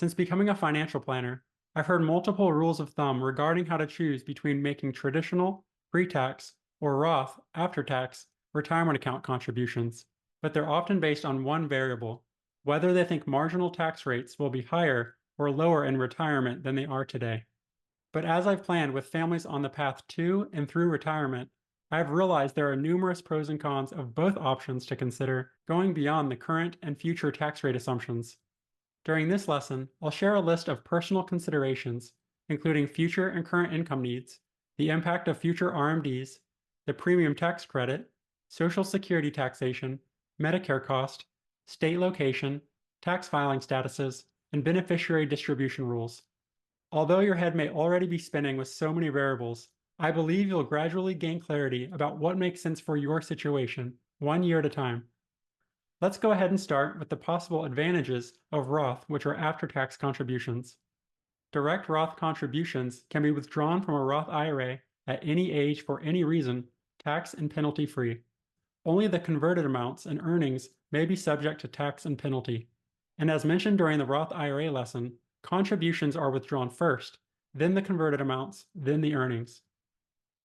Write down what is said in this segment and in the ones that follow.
Since becoming a financial planner, I've heard multiple rules of thumb regarding how to choose between making traditional, pre-tax, or Roth, after-tax, retirement account contributions, but they're often based on one variable, whether they think marginal tax rates will be higher or lower in retirement than they are today. But as I've planned with families on the path to and through retirement, I've realized there are numerous pros and cons of both options to consider going beyond the current and future tax rate assumptions. During this lesson, I'll share a list of personal considerations, including future and current income needs, the impact of future RMDs, the premium tax credit, Social Security taxation, Medicare cost, state location, tax filing statuses, and beneficiary distribution rules. Although your head may already be spinning with so many variables, I believe you'll gradually gain clarity about what makes sense for your situation, one year at a time. Let's go ahead and start with the possible advantages of Roth, which are after-tax contributions. Direct Roth contributions can be withdrawn from a Roth IRA at any age for any reason, tax and penalty free. Only the converted amounts and earnings may be subject to tax and penalty. And as mentioned during the Roth IRA lesson, contributions are withdrawn first, then the converted amounts, then the earnings.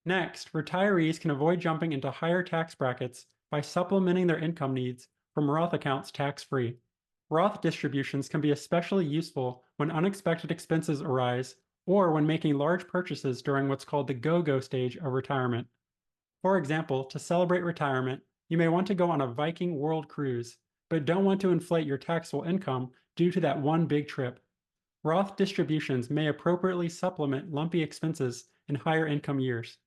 Next, retirees can avoid jumping into higher tax brackets by supplementing their income needs from Roth accounts tax-free. Roth distributions can be especially useful when unexpected expenses arise or when making large purchases during what's called the go-go stage of retirement. For example, to celebrate retirement, you may want to go on a Viking world cruise, but don't want to inflate your taxable income due to that one big trip. Roth distributions may appropriately supplement lumpy expenses in higher income years.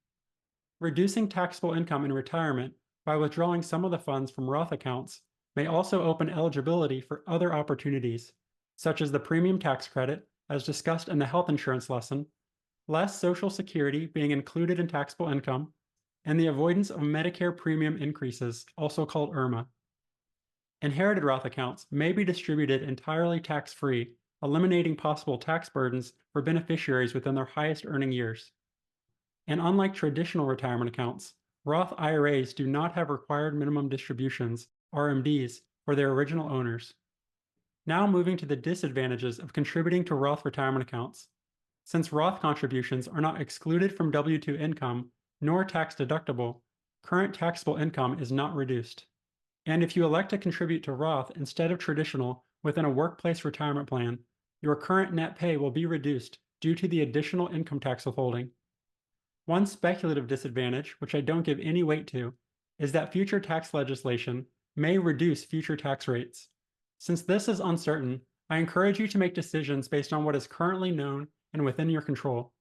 Reducing taxable income in retirement by withdrawing some of the funds from Roth accounts may also open eligibility for other opportunities, such as the premium tax credit, as discussed in the health insurance lesson, less Social Security being included in taxable income, and the avoidance of Medicare premium increases, also called IRMA. Inherited Roth accounts may be distributed entirely tax-free, eliminating possible tax burdens for beneficiaries within their highest earning years. And unlike traditional retirement accounts, Roth IRAs do not have required minimum distributions, RMDs, for their original owners. Now moving to the disadvantages of contributing to Roth retirement accounts. Since Roth contributions are not excluded from W-2 income, nor tax deductible, current taxable income is not reduced. And if you elect to contribute to Roth instead of traditional within a workplace retirement plan, your current net pay will be reduced due to the additional income tax withholding. One speculative disadvantage, which I don't give any weight to, is that future tax legislation may reduce future tax rates. Since this is uncertain, I encourage you to make decisions based on what is currently known and within your control.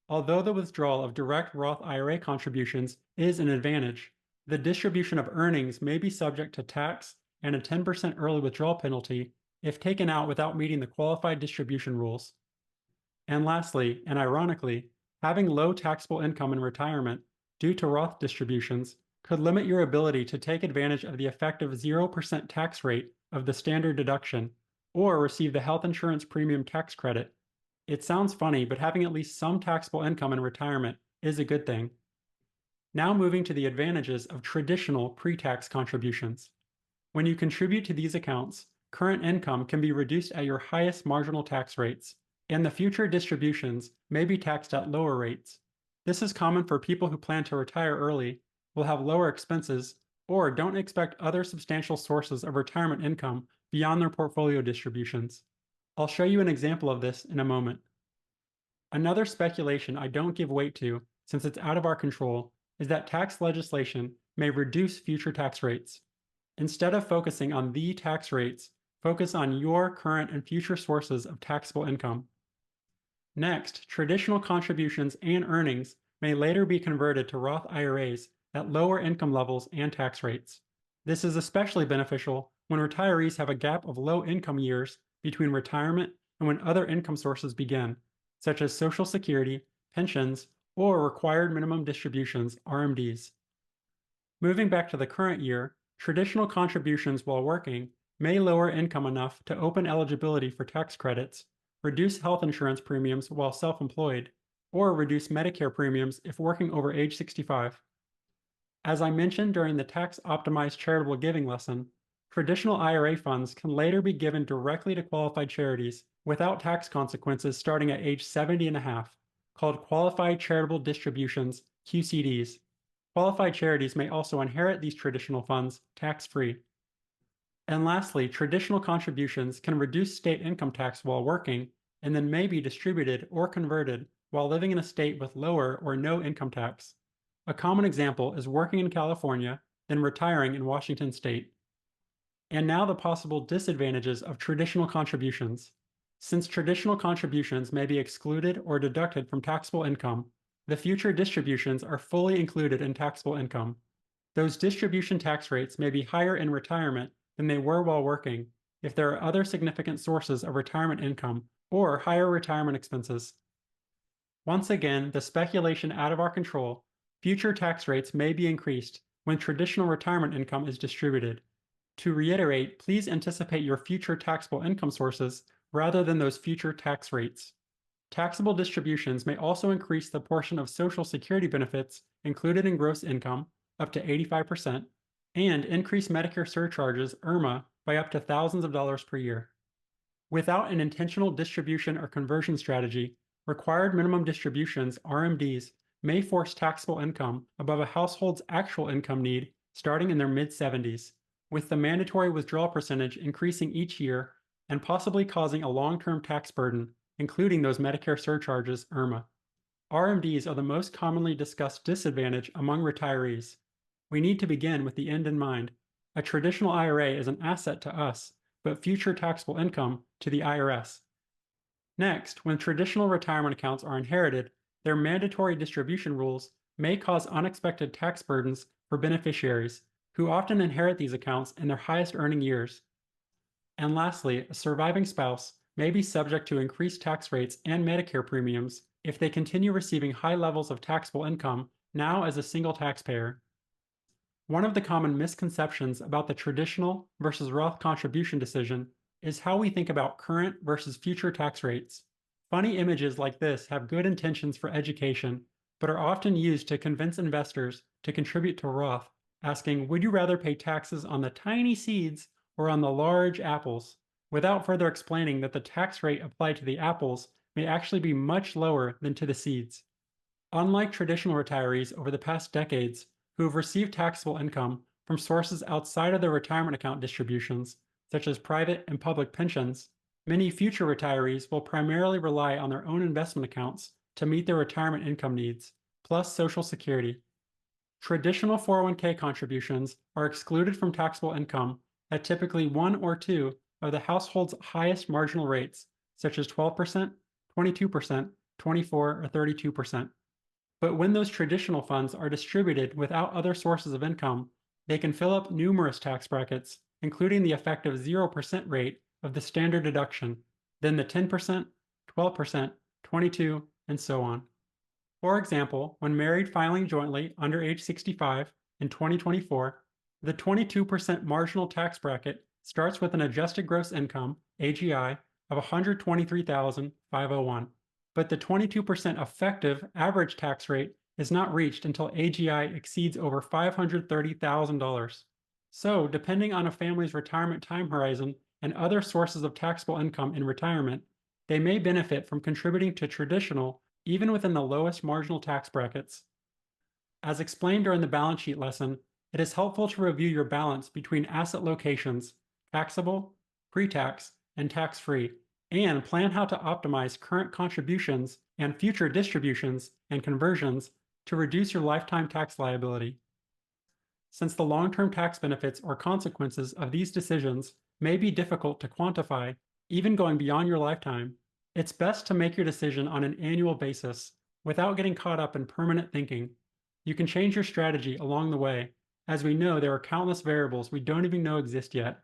Although the withdrawal of direct Roth IRA contributions is an advantage, the distribution of earnings may be subject to tax and a 10% early withdrawal penalty if taken out without meeting the qualified distribution rules. And lastly, and ironically, having low taxable income in retirement due to Roth distributions could limit your ability to take advantage of the effective 0% tax rate of the standard deduction or receive the health insurance premium tax credit. It sounds funny, but having at least some taxable income in retirement is a good thing. Now moving to the advantages of traditional pre-tax contributions. When you contribute to these accounts, current income can be reduced at your highest marginal tax rates, and the future distributions may be taxed at lower rates. This is common for people who plan to retire early, will have lower expenses, or don't expect other substantial sources of retirement income beyond their portfolio distributions. I'll show you an example of this in a moment. Another speculation I don't give weight to, since it's out of our control, is that tax legislation may reduce future tax rates. Instead of focusing on the tax rates, focus on your current and future sources of taxable income. Next, traditional contributions and earnings may later be converted to Roth IRAs at lower income levels and tax rates. This is especially beneficial when retirees have a gap of low income years between retirement and when other income sources begin, such as Social Security, pensions, or required minimum distributions, RMDs. Moving back to the current year, traditional contributions while working may lower income enough to open eligibility for tax credits, reduce health insurance premiums while self-employed, or reduce Medicare premiums if working over age 65. As I mentioned during the tax-optimized charitable giving lesson, traditional IRA funds can later be given directly to qualified charities without tax consequences starting at age 70 and a half, called Qualified Charitable Distributions, QCDs. Qualified charities may also inherit these traditional funds tax-free. And lastly, traditional contributions can reduce state income tax while working and then may be distributed or converted while living in a state with lower or no income tax. A common example is working in California, then retiring in Washington state. And now the possible disadvantages of traditional contributions. Since traditional contributions may be excluded or deducted from taxable income, the future distributions are fully included in taxable income. Those distribution tax rates may be higher in retirement than they were while working if there are other significant sources of retirement income or higher retirement expenses. Once again, the speculation out of our control, future tax rates may be increased when traditional retirement income is distributed. To reiterate, please anticipate your future taxable income sources rather than those future tax rates. Taxable distributions may also increase the portion of Social Security benefits included in gross income up to 85%, and increase Medicare surcharges, IRMA, by up to thousands of dollars per year. Without an intentional distribution or conversion strategy, required minimum distributions, RMDs, may force taxable income above a household's actual income need starting in their mid-70s, with the mandatory withdrawal percentage increasing each year and possibly causing a long-term tax burden, including those Medicare surcharges, IRMA. RMDs are the most commonly discussed disadvantage among retirees. We need to begin with the end in mind. A traditional IRA is an asset to us, but future taxable income to the IRS. Next, when traditional retirement accounts are inherited, their mandatory distribution rules may cause unexpected tax burdens for beneficiaries, who often inherit these accounts in their highest earning years. And lastly, a surviving spouse may be subject to increased tax rates and Medicare premiums if they continue receiving high levels of taxable income now as a single taxpayer. One of the common misconceptions about the traditional versus Roth contribution decision is how we think about current versus future tax rates. Funny images like this have good intentions for education, but are often used to convince investors to contribute to Roth, asking, would you rather pay taxes on the tiny seeds or on the large apples, without further explaining that the tax rate applied to the apples may actually be much lower than to the seeds. Unlike traditional retirees over the past decades who have received taxable income from sources outside of their retirement account distributions, such as private and public pensions, many future retirees will primarily rely on their own investment accounts to meet their retirement income needs, plus Social Security. Traditional 401k contributions are excluded from taxable income at typically one or two of the household's highest marginal rates, such as 12%, 22%, 24, or 32%. But when those traditional funds are distributed without other sources of income, they can fill up numerous tax brackets, including the effective 0% rate of the standard deduction, then the 10%, 12%, 22%, and so on. For example, when married filing jointly under age 65 in 2024, the 22% marginal tax bracket starts with an adjusted gross income, AGI, of $123,501. But the 22% effective average tax rate is not reached until AGI exceeds over $530,000. So, depending on a family's retirement time horizon and other sources of taxable income in retirement, they may benefit from contributing to traditional even within the lowest marginal tax brackets. As explained during the balance sheet lesson, it is helpful to review your balance between asset locations, taxable, pre-tax, and tax-free, and plan how to optimize current contributions and future distributions and conversions to reduce your lifetime tax liability. Since the long-term tax benefits or consequences of these decisions may be difficult to quantify, even going beyond your lifetime, it's best to make your decision on an annual basis without getting caught up in permanent thinking. You can change your strategy along the way, as we know there are countless variables we don't even know exist yet.